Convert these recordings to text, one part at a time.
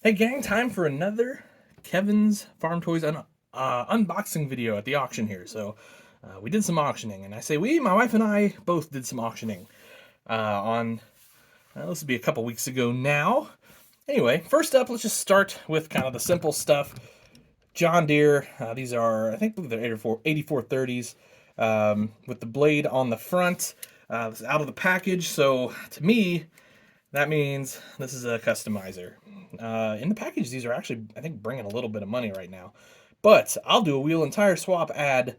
Hey gang, time for another Kevin's Farm Toys unboxing video at the auction here. So we did some auctioning, and I say we, my wife and I both did some auctioning on, this would be a couple weeks ago now. Anyway, first up, let's just start with kind of the simple stuff. John Deere, these are, I think they're 8430s with the blade on the front. It's out of the package, so to me, that means this is a customizer. In the package, these are actually, I think, bringing a little bit of money right now. But I'll do a wheel and tire swap, add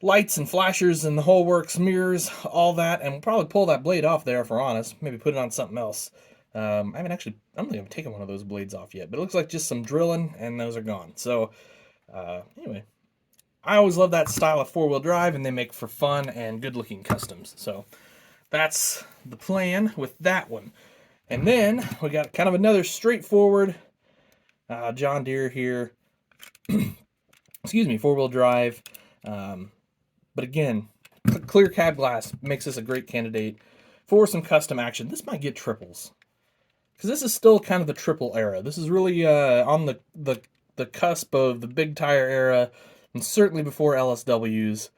lights and flashers and the whole works, mirrors, all that, and we'll probably pull that blade off there if we're honest. Maybe put it on something else. I don't think I've taken one of those blades off yet, but it looks like just some drilling and those are gone. So, anyway, I always love that style of four-wheel drive, and they make for fun and good-looking customs. So, that's the plan with that one. And then we got kind of another straightforward John Deere here. Excuse me, four-wheel drive. But again, clear cab glass makes this a great candidate for some custom action. This might get triples, because this is still kind of the triple era. This is really on the cusp of the big tire era, and certainly before LSWs.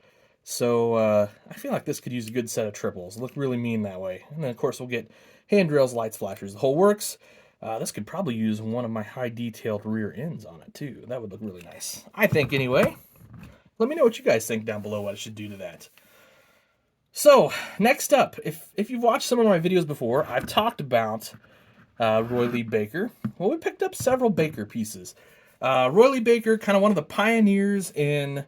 So I feel like this could use a good set of triples. Look really mean that way. And then, of course, we'll get hand drills, lights, flashers, the whole works. This could probably use one of my high-detailed rear ends on it, too. That would look really nice, I think, anyway. Let me know what you guys think down below what I should do to that. So, next up, if you've watched some of my videos before, I've talked about Roy Lee Baker. Well, we picked up several Baker pieces. Roy Lee Baker, kind of one of the pioneers in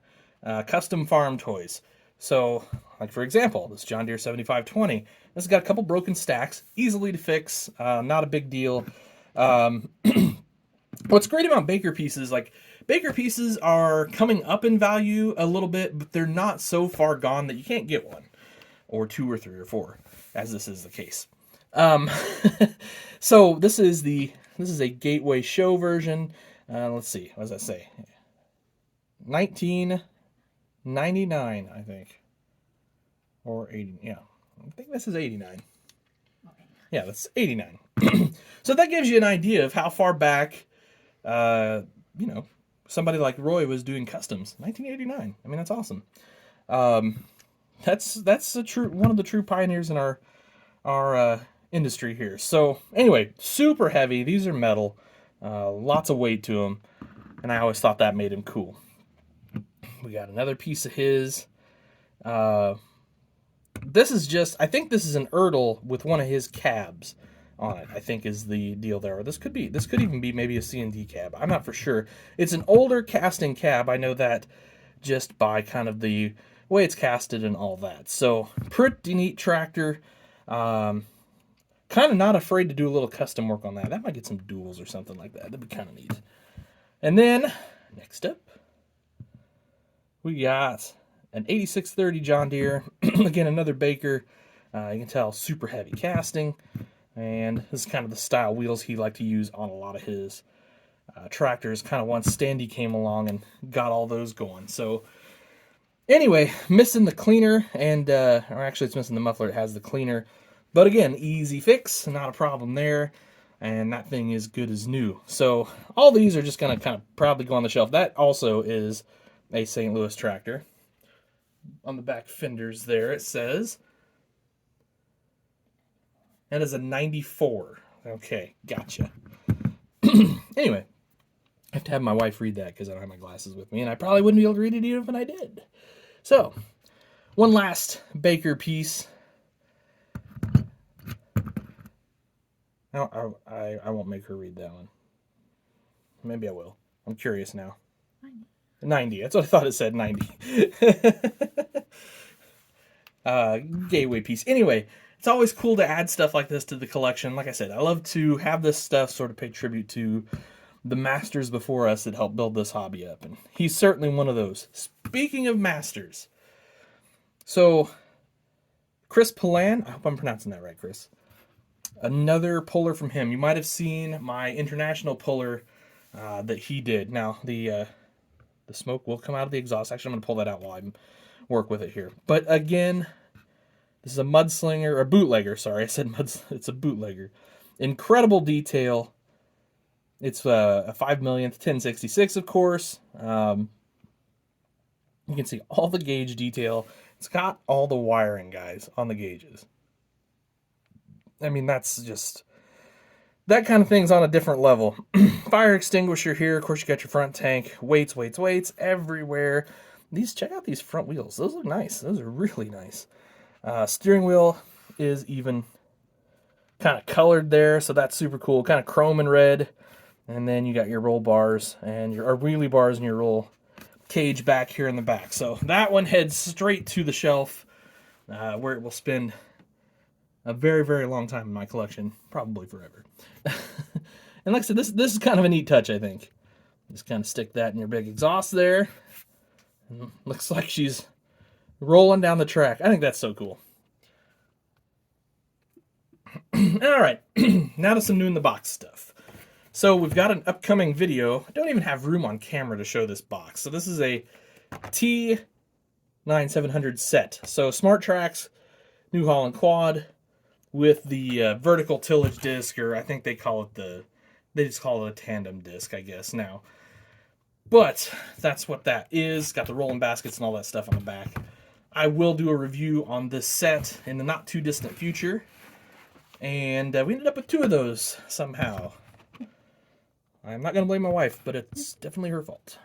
custom farm toys. So, like for example, this John Deere 7520. This has got a couple broken stacks, easily to fix, not a big deal. What's great about Baker pieces, like Baker pieces are coming up in value a little bit, but they're not so far gone that you can't get one, or two, or three, or four, as this is the case. So this is a Gateway Show version. Let's see, what does that say? 1999, I think, or 80. Yeah, I think this is 89. Yeah, that's 89. So that gives you an idea of how far back, somebody like Roy was doing customs. 1989. I mean, that's awesome. That's one of the true pioneers in our industry here. So anyway, super heavy. These are metal, lots of weight to them, and I always thought that made him cool. We got another piece of his. This is just, I think this is an Erdl with one of his cabs on it, I think is the deal there. Or this could even be maybe a C&D cab. I'm not for sure. It's an older casting cab. I know that just by kind of the way it's casted and all that. So pretty neat tractor. Kind of not afraid to do a little custom work on that. That might get some duals or something like that. That'd be kind of neat. And then next up, we got an 8630 John Deere. Again, another Baker. You can tell super heavy casting. And this is kind of the style wheels he liked to use on a lot of his tractors. Kind of once Standy came along and got all those going. So anyway, missing the cleaner, and or actually it's missing the muffler. It has the cleaner. But again, easy fix, not a problem there. And that thing is good as new. So all these are just going to kind of probably go on the shelf. That also is a St. Louis tractor. On the back fenders there, it says. That is a 94. Okay, gotcha. Anyway, I have to have my wife read that because I don't have my glasses with me, and I probably wouldn't be able to read it even if I did. So, one last Baker piece. No, I won't make her read that one. Maybe I will. I'm curious now. 90. That's what I thought it said, 90. Gateway piece. Anyway, it's always cool to add stuff like this to the collection. Like I said, I love to have this stuff sort of pay tribute to the masters before us that helped build this hobby up. And he's certainly one of those. Speaking of masters. So, Chris Palan, I hope I'm pronouncing that right, Chris. Another puller from him. You might have seen my international puller that he did. Now, the smoke will come out of the exhaust. Actually, I'm going to pull that out while I work with it here. But again, this is a mudslinger, or bootlegger, sorry. I said it's a bootlegger. Incredible detail. It's a 5 millionth 1066, of course. You can see all the gauge detail. It's got all the wiring, guys, on the gauges. I mean, that's just... that kind of thing's on a different level. Fire extinguisher here. Of course, you got your front tank. Weights everywhere. Check out these front wheels. Those look nice. Those are really nice. Steering wheel is even kind of colored there, so that's super cool. Kind of chrome and red. And then you got your roll bars and your wheelie bars and your roll cage back here in the back. So that one heads straight to the shelf, where it will spend a very, very long time in my collection, probably forever. And like I said, this is kind of a neat touch, I think. Just kind of stick that in your big exhaust there. And looks like she's rolling down the track. I think that's so cool. All right, now to some new in the box stuff. So we've got an upcoming video. I don't even have room on camera to show this box. So this is a T9700 set. So Smart Tracks New Holland quad with the vertical tillage disc, or I think they call it they just call it a tandem disc, I guess, now. But that's what that is. Got the rolling baskets and all that stuff on the back. I will do a review on this set in the not too distant future. And we ended up with 2 of those somehow. I'm not going to blame my wife, but it's definitely her fault.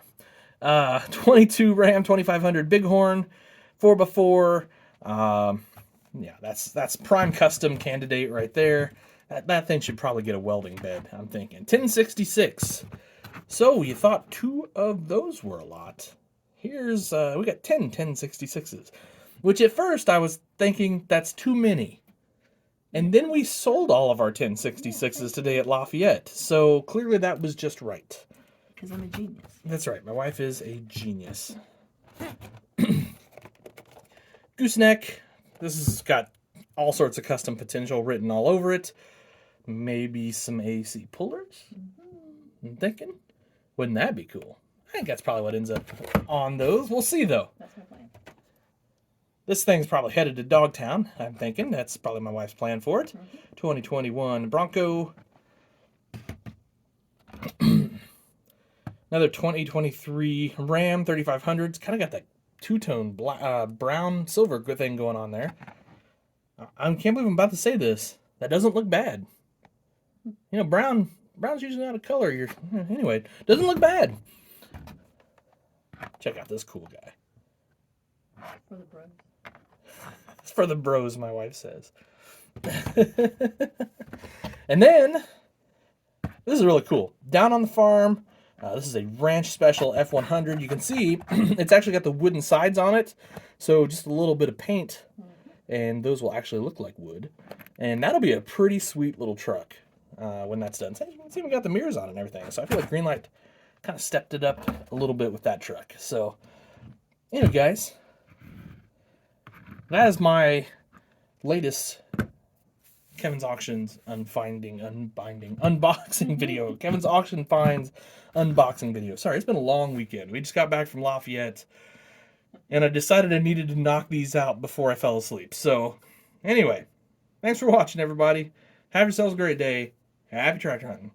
22 Ram 2500 Bighorn, 4x4. Yeah, that's prime custom candidate right there. That thing should probably get a welding bed, I'm thinking. 1066. So you thought 2 of those were a lot. Here's, we got 10 1066s. Which at first I was thinking that's too many. And then we sold all of our 1066s today at Lafayette. So clearly that was just right. Because I'm a genius. That's right. My wife is a genius. Gooseneck. This has got all sorts of custom potential written all over it. Maybe some AC pullers? I'm thinking. Wouldn't that be cool? I think that's probably what ends up on those. We'll see, though. That's my plan. This thing's probably headed to Dogtown, I'm thinking. That's probably my wife's plan for it. 2021 Bronco. Another 2023 Ram 3500. It's kind of got that two-tone brown silver thing going on there. I can't believe I'm about to say this. That doesn't look bad. You know, brown's usually not a color. Anyway, doesn't look bad. Check out this cool guy. For the bros. It's for the bros, my wife says. And then, this is really cool. Down on the farm, this is a Ranch Special F100. You can see it's actually got the wooden sides on it. So just a little bit of paint, and those will actually look like wood. And that'll be a pretty sweet little truck when that's done. So it's even got the mirrors on it and everything. So I feel like Greenlight kind of stepped it up a little bit with that truck. So, anyway, guys, that is my latest Kevin's Auctions unboxing video. Kevin's Auction Finds unboxing video. Sorry, it's been a long weekend. We just got back from Lafayette, and I decided I needed to knock these out before I fell asleep. So, anyway, thanks for watching, everybody. Have yourselves a great day. Happy tractor hunting.